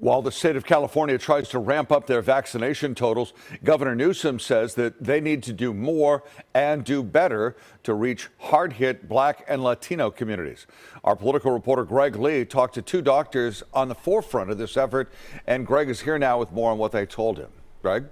While the state of California tries to ramp up their vaccination totals, Governor Newsom says that they need to do more and do better to reach hard-hit Black and Latino communities. Our political reporter Greg Lee talked to two doctors on the forefront of this effort, and Greg is here now with more on what they told him. Greg?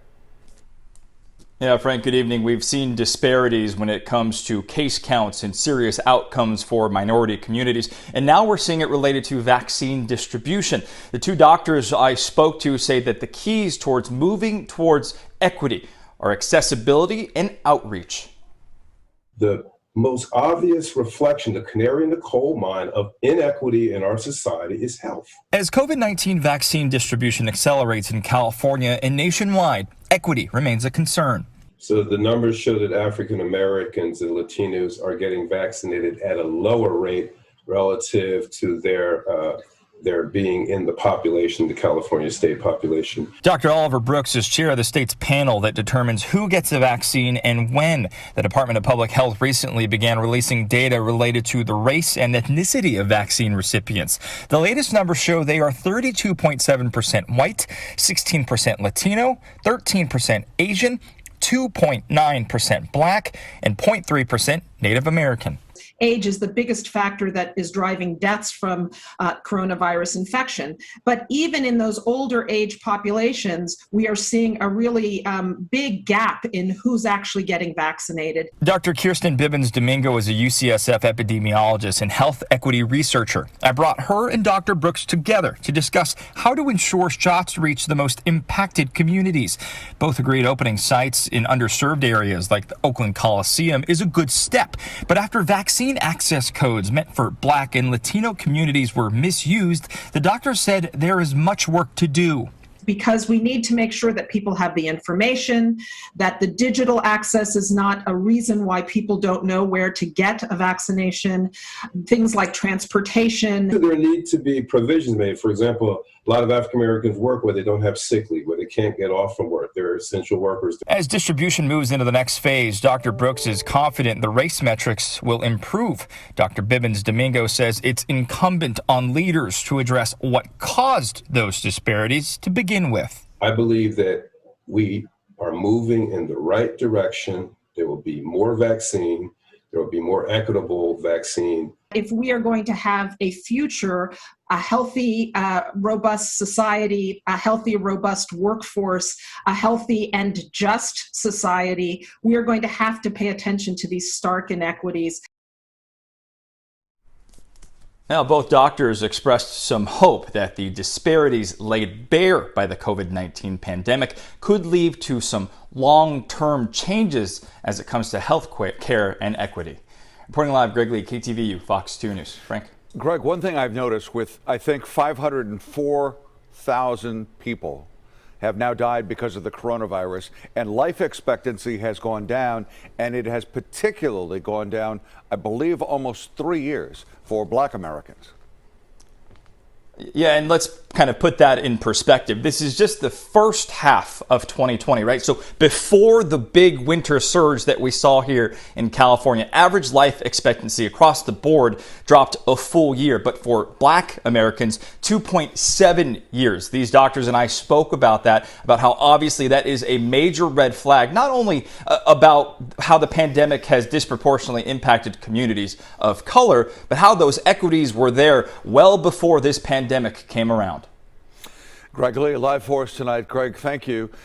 Yeah, Frank, good evening. We've seen disparities when it comes to case counts and serious outcomes for minority communities. And now we're seeing it related to vaccine distribution. The two doctors I spoke to say that the keys towards moving towards equity are accessibility and outreach. The most obvious reflection, the canary in the coal mine of inequity in our society is health. As COVID-19 vaccine distribution accelerates in California and nationwide, equity remains a concern. So the numbers show that African Americans and Latinos are getting vaccinated at a lower rate relative to their being in the population, the California state population. Dr. Oliver Brooks is chair of the state's panel that determines who gets a vaccine and when. The Department of Public Health recently began releasing data related to the race and ethnicity of vaccine recipients. The latest numbers show they are 32.7% white, 16% Latino, 13% Asian, 2.9% Black, and 0.3% Native American. Age is the biggest factor that is driving deaths from coronavirus infection. But even in those older age populations, we are seeing a really big gap in who's actually getting vaccinated. Dr. Kirsten Bibbins-Domingo is a UCSF epidemiologist and health equity researcher. I brought her and Dr. Brooks together to discuss how to ensure shots reach the most impacted communities. Both agreed opening sites in underserved areas like the Oakland Coliseum is a good step. But after vaccine access codes meant for Black and Latino communities were misused, the doctor said there is much work to do. Because we need to make sure that people have the information, that the digital access is not a reason why people don't know where to get a vaccination, things like transportation. There need to be provisions made. For example, a lot of African Americans work where they don't have sick leave, where they can't get off from work. They're essential workers. As distribution moves into the next phase, Dr. Brooks is confident the race metrics will improve. Dr. Bibbins-Domingo says it's incumbent on leaders to address what caused those disparities to begin with. I believe that we are moving in the right direction. There will be more vaccine. There will be more equitable vaccine. If we are going to have a future, a healthy, robust society, a healthy, robust workforce, a healthy and just society, we are going to have to pay attention to these stark inequities. Now, both doctors expressed some hope that the disparities laid bare by the COVID-19 pandemic could lead to some long-term changes as it comes to health care and equity. Reporting live, Greg Lee, KTVU, Fox 2 News. Frank? Greg, one thing I've noticed with, I think, 504,000 people have now died because of the coronavirus, and life expectancy has gone down, and it has particularly gone down, I believe, almost 3 years for Black Americans. Yeah, and let's kind of put that in perspective. This is just the first half of 2020, right? So before the big winter surge that we saw here in California, average life expectancy across the board dropped a full year. But for Black Americans, 2.7 years. These doctors and I spoke about that, about how obviously that is a major red flag, not only about how the pandemic has disproportionately impacted communities of color, but how those equities were there well before this pandemic came around. Greg Lee, live for us tonight. Greg, thank you.